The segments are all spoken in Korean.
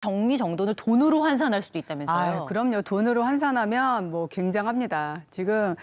정리 정돈을 돈으로 환산할 수도 있다면서요? 아, 그럼요. 돈으로 환산하면 뭐 굉장합니다. 지금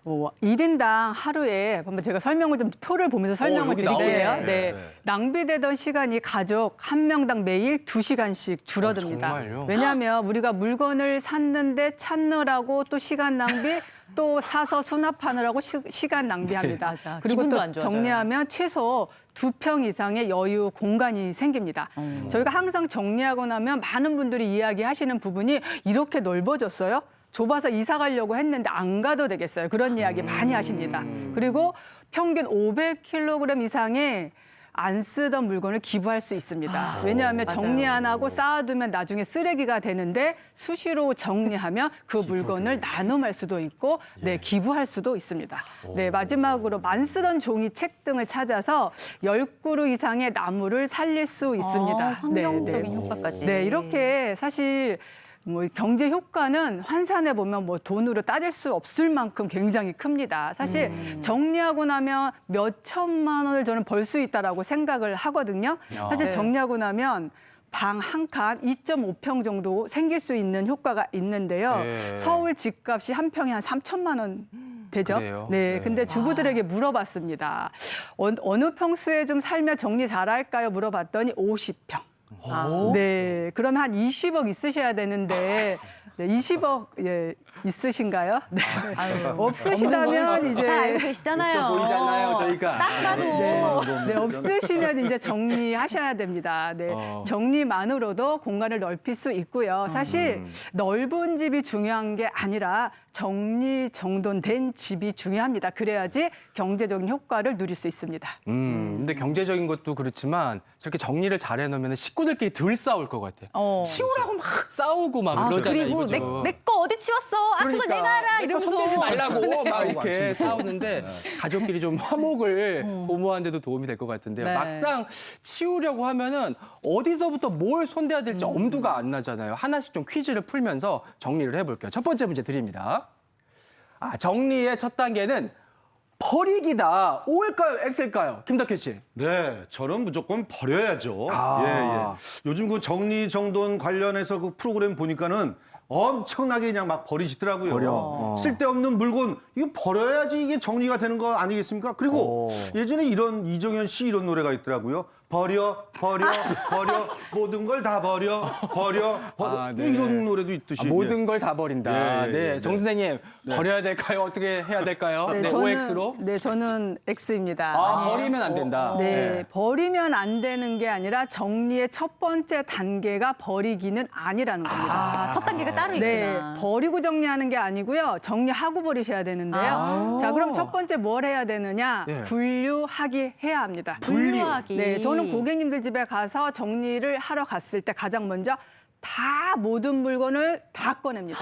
뭐 1인당 하루에 한번 제가 설명을 좀 표를 보면서 설명을 여기 드릴게요. 나오네. 네. 낭비되던 시간이 가족 한 명당 매일 2시간씩 줄어듭니다. 정말요? 왜냐하면 우리가 물건을 샀는데 찾느라고 또 시간 낭비 또 사서 수납하느라고 시간 낭비합니다. 맞아. 그리고 기분도 또 안 좋아져요. 정리하면 최소 2평 이상의 여유 공간이 생깁니다. 저희가 항상 정리하고 나면 많은 분들이 이야기하시는 부분이 이렇게 넓어졌어요? 좁아서 이사 가려고 했는데 안 가도 되겠어요. 그런 이야기 많이 하십니다. 그리고 평균 500kg 이상의 안 쓰던 물건을 기부할 수 있습니다. 왜냐하면 맞아요. 정리 안 하고 쌓아두면 나중에 쓰레기가 되는데 수시로 정리하면 그 물건을 나눔할 수도 있고 기부할 수도 있습니다. 네, 마지막으로 안 쓰던 종이, 책 등을 찾아서 10그루 이상의 나무를 살릴 수 있습니다. 환경적인 효과까지. 네, 이렇게 사실 뭐 경제 효과는 환산해 보면 뭐 돈으로 따질 수 없을 만큼 굉장히 큽니다. 사실 정리하고 나면 몇 천만 원을 저는 벌 수 있다라고 생각을 하거든요. 사실 정리하고 나면 방 한 칸 2.5평 정도 생길 수 있는 효과가 있는데요. 네. 서울 집값이 한 평에 한 3천만 원 되죠. 그래요? 네, 네. 근데 주부들에게 물어봤습니다. 어느 평수에 좀 살면 정리 잘할까요? 물어봤더니 50평. 네, 그러면 한 20억 있으셔야 되는데 20억 있으신가요? 네. 없으시다면 이제 잘 알고 계시잖아요. 보이잖아요, 저희가. 딱 봐도. 네, 없으시면 이제 정리하셔야 됩니다. 네, 정리만으로도 공간을 넓힐 수 있고요. 사실 넓은 집이 중요한 게 아니라 정리정돈된 집이 중요합니다. 그래야지 경제적인 효과를 누릴 수 있습니다. 근데 경제적인 것도 그렇지만 저렇게 정리를 잘 해놓으면 식구들끼리 덜 싸울 것 같아요. 치우라고 막 싸우고 막 그러잖아요. 그리고 이거죠. 내 거 어디 치웠어? 아, 그거 내가 알아. 내거 이러면서. 손대지 말라고 막 이렇게 진짜. 싸우는데 가족끼리 좀 화목을 도모하는 데도 도움이 될 것 같은데요. 네. 막상 치우려고 하면은 어디서부터 뭘 손대야 될지 엄두가 안 나잖아요. 하나씩 좀 퀴즈를 풀면서 정리를 해볼게요. 첫 번째 문제 드립니다. 정리의 첫 단계는 버리기다. O일까요? X일까요? 김덕현 씨. 네, 저는 무조건 버려야죠. 아. 예, 예. 요즘 그 정리정돈 관련해서 그 프로그램 보니까는 엄청나게 그냥 막 버리시더라고요. 버려. 쓸데없는 물건 이거 버려야지 이게 정리가 되는 거 아니겠습니까? 그리고 예전에 이런 이정현 씨 이런 노래가 있더라고요. 버려, 버려, 버려, 모든 걸 다 버려, 버려, 버려. 네. 이런 노래도 있듯이. 모든 걸 다 버린다. 예, 예, 네, 예. 정 선생님 버려야 될까요? 어떻게 해야 될까요? 네, OX로. 네, 저는 X입니다. 버리면 안 된다. 네, 버리면 안 되는 게 아니라 정리의 첫 번째 단계가 버리기는 아니라는 겁니다. 첫 단계가 따로 네, 있구나. 버리고 정리하는 게 아니고요. 정리하고 버리셔야 되는데요. 자, 그럼 첫 번째 뭘 해야 되느냐? 네. 분류하기 해야 합니다. 분류하기. 네, 저는 고객님들 집에 가서 정리를 하러 갔을 때 가장 먼저 다 모든 물건을 다 꺼냅니다.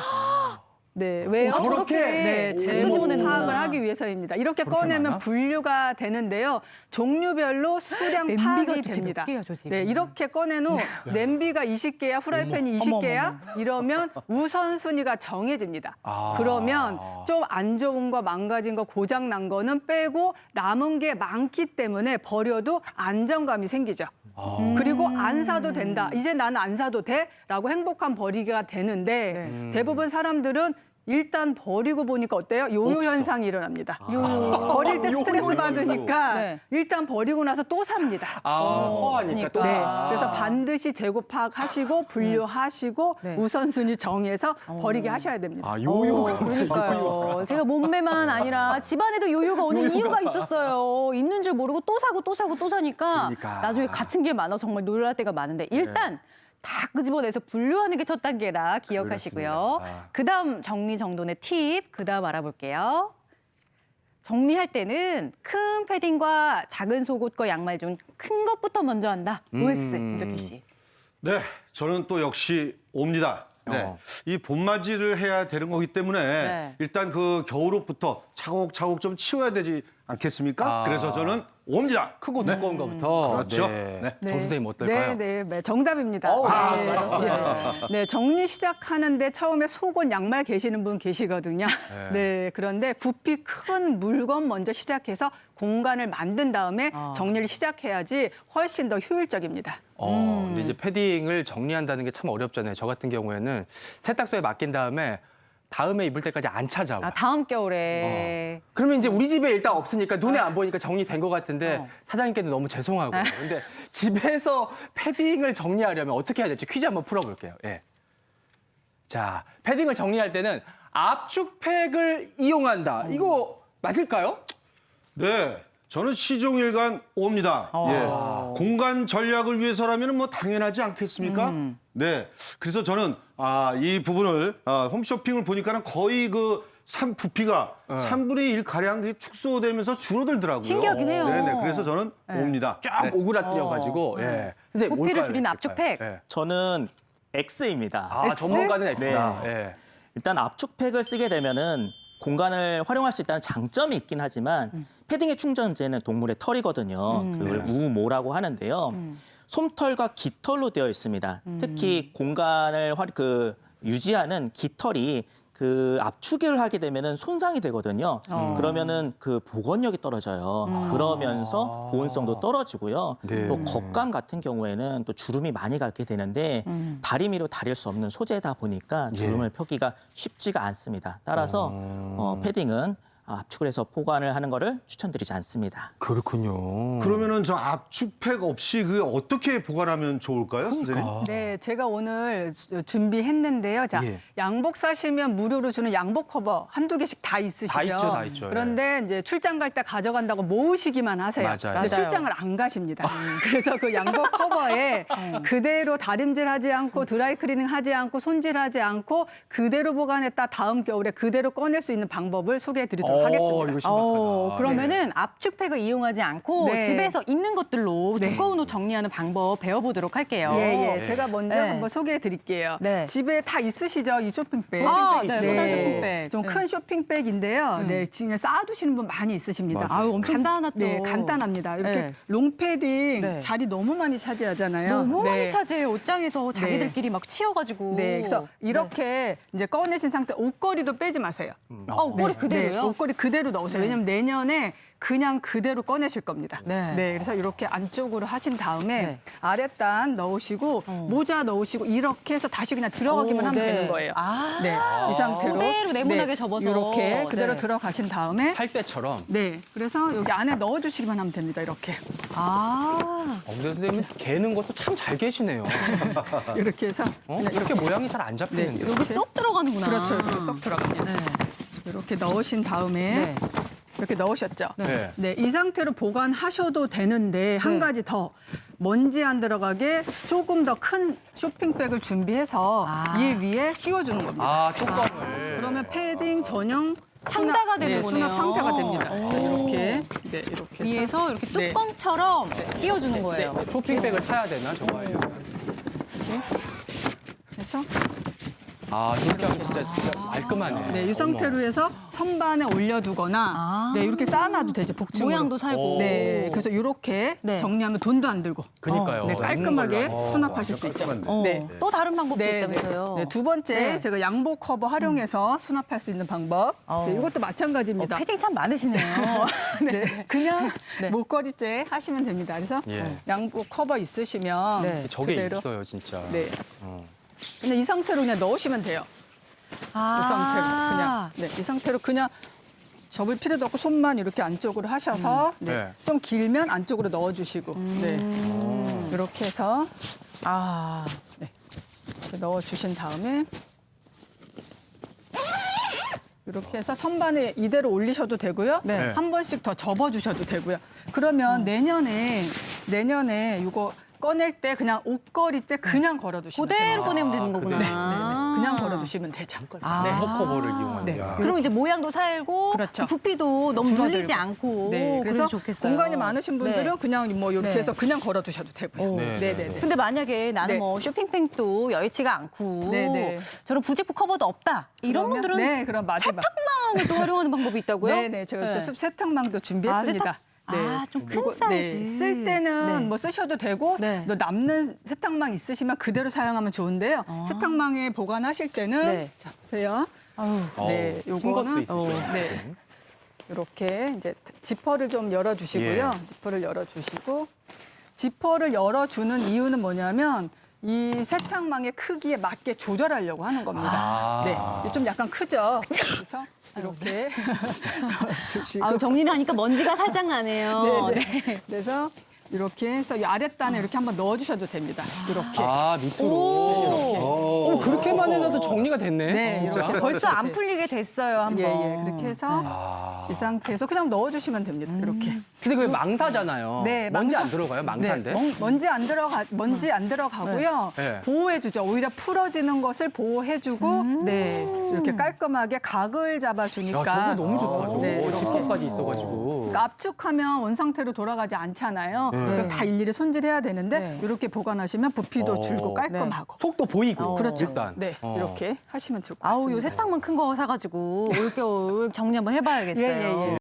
네, 왜요? 저렇게? 네, 재무 집어내는구나. 파악을 하기 위해서입니다. 이렇게 꺼내면 많아? 분류가 되는데요. 종류별로 수량 냄비가 파악이 도대체 됩니다. 몇 개야, 저 집은? 네, 이렇게 꺼내놓 냄비가 20개야, 후라이팬이 20개야. 이러면 우선순위가 정해집니다. 그러면 좀 안 좋은 거, 망가진 거, 고장 난 거는 빼고 남은 게 많기 때문에 버려도 안정감이 생기죠. 그리고 안 사도 된다. 이제 나는 안 사도 돼? 라고 행복한 버리기가 되는데 대부분 사람들은 일단 버리고 보니까 어때요? 요요 현상이 일어납니다. 버릴 때 스트레스 받으니까 네. 일단 버리고 나서 또 삽니다. 허하니까 또. 네, 그래서 반드시 재고 파악하시고 분류하시고 네. 우선순위 정해서 버리게 하셔야 됩니다. 요요가. 그러니까요. 제가 몸매만 아니라 집안에도 요요가 오는 이유가 있었어요. 있는 줄 모르고 또 사고 또 사고 또 사니까 그러니까. 나중에 같은 게 많아 정말 놀랄 때가 많은데 일단 다 끄집어내서 분류하는 게 첫 단계라 기억하시고요. 그렇습니다. 그다음 정리정돈의 팁 그다음 알아볼게요. 정리할 때는 큰 패딩과 작은 속옷과 양말 중 큰 것부터 먼저 한다. OX 김덕현 씨. 네, 저는 또 역시 옵니다. 네. 이 봄맞이를 해야 되는 거기 때문에 네. 일단 그 겨울옷부터 차곡차곡 좀 치워야 되지 않겠습니까? 그래서 저는 옵니다. 크고 두꺼운 거부터. 그렇죠. 네. 네. 정 선생님 어떨까요? 네, 정답입니다. 어우, 네, 정리 시작하는데 처음에 속옷 양말 계시는 분 계시거든요. 네, 그런데 부피 큰 물건 먼저 시작해서 공간을 만든 다음에 정리를 시작해야지 훨씬 더 효율적입니다. 근데 이제 패딩을 정리한다는 게 참 어렵잖아요. 저 같은 경우에는 세탁소에 맡긴 다음에 입을 때까지 안 찾아와요. 아, 다음 겨울에. 그러면 이제 우리 집에 일단 없으니까 눈에 안 보이니까 정리된 것 같은데 사장님께도 너무 죄송하고. 근데 집에서 패딩을 정리하려면 어떻게 해야 될지 퀴즈 한번 풀어볼게요. 예. 자, 패딩을 정리할 때는 압축팩을 이용한다. 이거 맞을까요? 네, 저는 시종일관 옵니다. 예. 공간 전략을 위해서라면 뭐 당연하지 않겠습니까? 네, 그래서 저는 이 부분을 홈쇼핑을 보니까는 거의 부피가 3분의 1 가량 축소되면서 줄어들더라고요. 신기하긴 해요. 네네, 그래서 저는 옵니다. 쫙 네. 오그라뜨려가지고. 예. 선생님, 부피를 뭘까요, 줄이는 X일까요? 압축팩. 예. 저는 X입니다. 아, 전문가는 X다. 네. 예. 일단 압축팩을 쓰게 되면은 공간을 활용할 수 있다는 장점이 있긴 하지만 패딩의 충전재는 동물의 털이거든요. 그걸 우모라고 하는데요. 솜털과 깃털로 되어 있습니다. 특히 공간을 유지하는 깃털이 그 압축을 하게 되면은 손상이 되거든요. 그러면은 그 복원력이 떨어져요. 그러면서 보온성도 떨어지고요. 네. 또 겉감 같은 경우에는 또 주름이 많이 가게 되는데 다리미로 다릴 수 없는 소재다 보니까 주름을 펴기가 쉽지가 않습니다. 따라서 패딩은 압축을 해서 보관을 하는 거를 추천드리지 않습니다. 그렇군요. 그러면은 저 압축팩 없이 어떻게 보관하면 좋을까요, 선생님? 네, 제가 오늘 준비했는데요. 자, 예. 양복 사시면 무료로 주는 양복 커버 한두 개씩 다 있으시죠? 다 있죠, 다 있죠. 예. 그런데 이제 출장 갈 때 가져간다고 모으시기만 하세요. 맞아요. 근데 맞아요. 출장을 안 가십니다. 그래서 그 양복 커버에 그대로 다림질하지 않고 드라이클리닝 하지 않고 손질하지 않고 그대로 보관했다 다음 겨울에 그대로 꺼낼 수 있는 방법을 소개해드리도록 하겠습니다. 이거 신박하다. 그러면은 압축팩을 이용하지 않고 네. 집에서 있는 것들로 두꺼운 옷 정리하는 방법 배워보도록 할게요. 예. 제가 먼저 네. 한번 소개해 드릴게요. 네. 집에 다 있으시죠? 이 쇼핑백. 아, 네, 소다 쇼핑백. 좀 큰 쇼핑백인데요. 네, 지금 쌓아두시는 분 많이 있으십니다. 맞아요. 아유, 엄청 쌓아놨죠. 네, 간단합니다. 이렇게 네. 롱패딩 네. 자리 너무 많이 차지하잖아요. 너무 네. 많이 차지해요. 옷장에서 자기들끼리 막 치여가지고. 네, 그래서 이렇게 이제 꺼내신 상태 옷걸이도 빼지 마세요. 옷걸이 그대로요? 네, 옷걸이 그대로 넣으세요. 왜냐면 내년에 그냥 그대로 꺼내실 겁니다. 네. 그래서 이렇게 안쪽으로 하신 다음에 네. 아랫단 넣으시고 모자 넣으시고 이렇게 해서 다시 그냥 들어가기만 오, 하면 네. 되는 거예요. 아. 네, 이 상태로 그대로 네모나게 접어서. 이렇게 그대로 네. 들어가신 다음에 할 때처럼. 네, 그래서 여기 안에 넣어주시기만 하면 됩니다. 이렇게 근데 선생님 개는 것도 참 잘 계시네요. 이렇게 해서 그냥 이렇게 모양이 잘 안 잡히는데. 여기 쏙 들어가는구나. 그렇죠, 이렇게 쏙 들어갑니다. 네. 이렇게 넣으신 다음에 네. 이렇게 넣으셨죠? 네. 네, 이 상태로 보관하셔도 되는데 한 가지 더 먼지 안 들어가게 조금 더 큰 쇼핑백을 준비해서 이 위에 씌워주는 겁니다. 아, 뚜껑을. 그러면 패딩 전용 상자가 되는 거네요. 수납 상자가 됩니다. 그래서 이렇게 이렇게 해서 위에서 이렇게 네. 뚜껑처럼 끼워주는 거예요. 쇼핑백을 사야 되나, 저거예요? 해서 아, 저렇게 하면 진짜 말끔하네. 네, 이 상태로 해서 선반에 올려두거나 아. 네, 이렇게 쌓아놔도 되죠. 복층으로. 모양도 살고. 네, 그래서 이렇게 네. 정리하면 돈도 안 들고 그니까요. 네, 깔끔하게 있는 걸로. 수납하실 수 있죠. 네. 또 다른 방법도 있다면서요. 네, 두 번째 네. 제가 양복 커버 활용해서 수납할 수 있는 방법. 네, 이것도 마찬가지입니다. 패딩 참 많으시네요. 네, 그냥 네. 목걸이째 하시면 됩니다. 그래서 예. 양복 커버 있으시면 네. 저게 그대로 있어요, 진짜. 네. 그냥 이 상태로 그냥 넣으시면 돼요. 이 상태로 그냥 이 상태로 그냥 접을 필요도 없고 손만 이렇게 안쪽으로 하셔서 네. 좀 길면 안쪽으로 넣어주시고 이렇게 해서 이렇게 넣어주신 다음에 이렇게 해서 선반에 이대로 올리셔도 되고요. 네. 한 번씩 더 접어주셔도 되고요. 그러면 내년에 이거 꺼낼 때 그냥 옷걸이째 그냥 걸어두시면 돼요. 그대로 꺼내면 되는 거구나. 그냥 걸어두시면 되죠. 커버를 이용하는 네. 거야. 그럼 이제 모양도 살고 그렇죠. 부피도 너무 줄어들고. 눌리지 않고 네, 그래서 좋겠어요. 공간이 많으신 분들은 네. 그냥 뭐 이렇게 네. 해서 그냥 걸어두셔도 되고요. 네, 네, 네, 네. 근데 만약에 나는 네. 뭐 쇼핑백도 여의치가 않고 네, 네. 저런 부직포 커버도 없다 이런 그러면- 분들은 네, 그럼 마지막. 세탁만 세탁망을 또 활용하는 방법이 있다고요? 네네, 제가 또 숲 세탁망도 준비했습니다. 좀 큰 사이즈. 쓸 때는 네. 뭐 쓰셔도 되고 네. 또 남는 세탁망 있으시면 그대로 사용하면 좋은데요. 세탁망에 보관하실 때는 네. 자 보세요. 네, 큰 것도 요거는 있으시죠. 네. 이렇게 이제 지퍼를 좀 열어주시고요. 지퍼를 열어주시고 지퍼를 열어주는 이유는 뭐냐면 이 세탁망의 크기에 맞게 조절하려고 하는 겁니다. 네, 좀 약간 크죠. 그래서 이렇게 넣어주시고. 아유, 정리를 하니까 먼지가 살짝 나네요. 네. 그래서 이렇게 해서 이 아랫단에 이렇게 한번 넣어주셔도 됩니다. 이렇게. 아, 밑으로. 그렇게만 해놔도 정리가 됐네. 네, 진짜. 이렇게. 벌써 안 풀리게 됐어요, 한번. 예, 그렇게 해서 이 상태에서 그냥 넣어주시면 됩니다. 이렇게. 근데 그게 망사잖아요. 네, 먼지 망사. 안 들어가요? 망사인데? 먼지 안 들어가고요. 네. 보호해주죠. 오히려 풀어지는 것을 보호해주고, 네, 이렇게 깔끔하게 각을 잡아주니까. 야, 저거 너무 좋다. 저거. 네, 이렇게. 지퍼까지 있어가지고. 그러니까 압축하면 원상태로 돌아가지 않잖아요. 그럼 다 일일이 손질해야 되는데 네. 이렇게 보관하시면 부피도 줄고 깔끔하고. 속도 보이고. 그렇죠. 일단. 네, 이렇게 하시면 좋을 것 아우, 같습니다. 요 세탁만 큰 거 사가지고 올겨울 정리 한번 해봐야겠어요. 예, 예, 예.